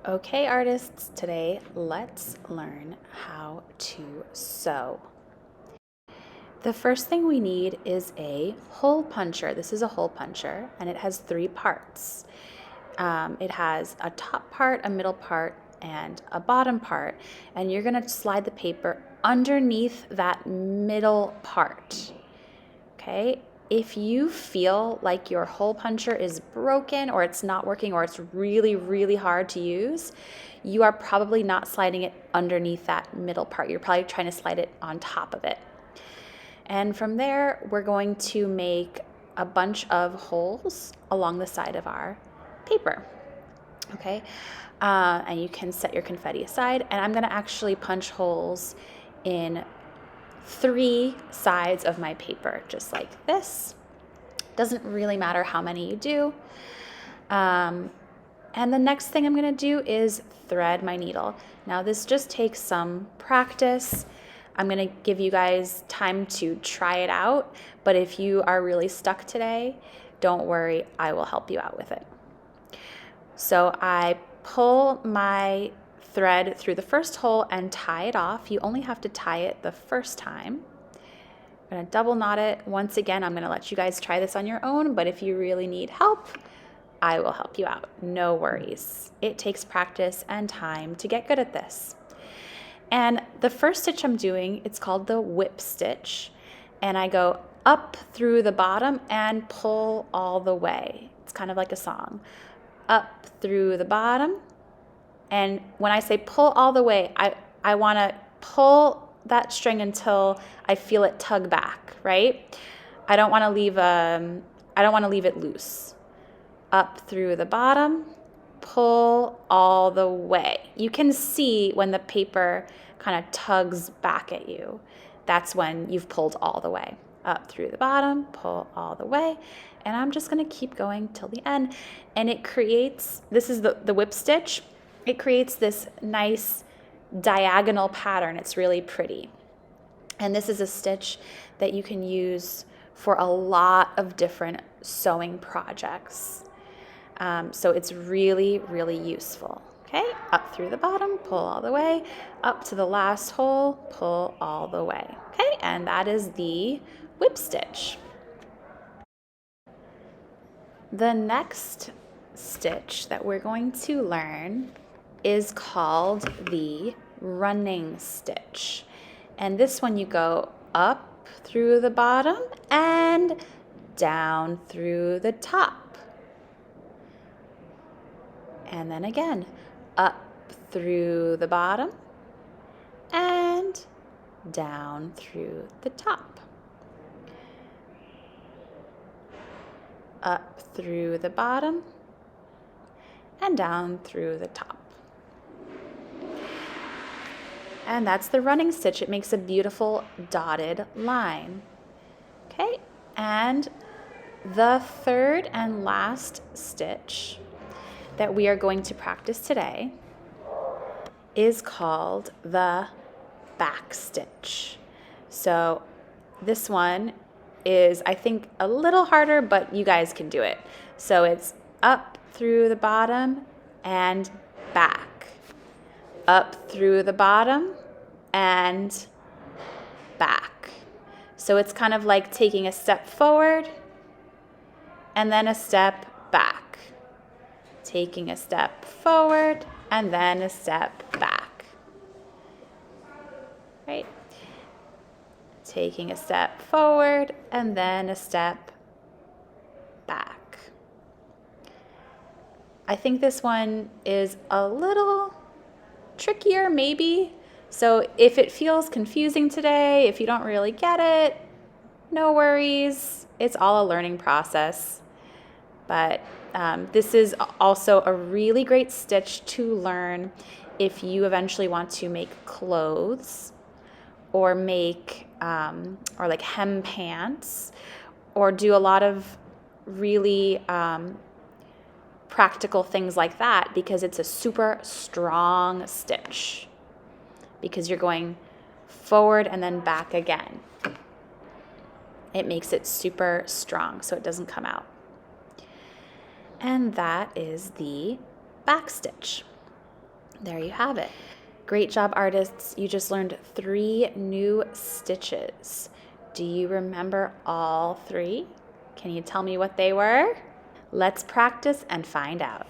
Okay, artists, today let's learn how to sew. The first thing we need is a hole puncher. This is a hole puncher and it has 3 parts. It has a top part, a middle part, and a bottom part, and you're going to slide the paper underneath that middle part. Okay? If you feel like your hole puncher is broken or it's not working or it's really, really hard to use, you are probably not sliding it underneath that middle part. You're probably trying to slide it on top of it. And from there, we're going to make a bunch of holes along the side of our paper. Okay? And you can set your confetti aside. And I'm going to actually punch holes in 3 sides of my paper, just like this. Doesn't really matter how many you do. And the next thing I'm going to do is thread my needle. Now this just takes some practice. I'm going to give you guys time to try it out, but if you are really stuck today, don't worry, I will help you out with it. So I pull my thread through the first hole and tie it off. You only have to tie it the first time. I'm going to double knot it. Once again, I'm going to let you guys try this on your own, but if you really need help, I will help you out. No worries. It takes practice and time to get good at this. And the first stitch I'm doing, it's called the whip stitch. And I go up through the bottom and pull all the way. It's kind of like a song. Up through the bottom. And when I say pull all the way, I want to pull that string until I feel it tug back, right? I don't want to leave it loose. Up through the bottom, pull all the way. You can see when the paper kind of tugs back at you. That's when you've pulled all the way. Up through the bottom, pull all the way. And I'm just going to keep going till the end. And it creates, this is the whip stitch. It creates this nice diagonal pattern. It's really pretty. And this is a stitch that you can use for a lot of different sewing projects. So it's really, really useful. Okay, up through the bottom, pull all the way, up to the last hole, pull all the way. Okay, and that is the whip stitch. The next stitch that we're going to learn is called the running stitch. And this one you go up through the bottom and down through the top. And then again, up through the bottom and down through the top. Up through the bottom and down through the top. And that's the running stitch. It makes a beautiful dotted line. Okay, and the third and last stitch that we are going to practice today is called the back stitch. So this one is, I think, a little harder, but you guys can do it. So it's up through the bottom and back. Up through the bottom and back. So it's kind of like taking a step forward and then a step back. Taking a step forward and then a step back. Right? Taking a step forward and then a step back. I think this one is a little trickier, maybe. So if it feels confusing today, if you don't really get it, no worries. It's all a learning process. But this is also a really great stitch to learn if you eventually want to make clothes or make or like hem pants or do a lot of really practical things like that, because it's a super strong stitch because you're going forward and then back again. It makes it super strong so it doesn't come out. And that is the back stitch. There you have it. Great job, artists. You just learned 3 new stitches. Do you remember all 3? Can you tell me what they were? Let's practice and find out.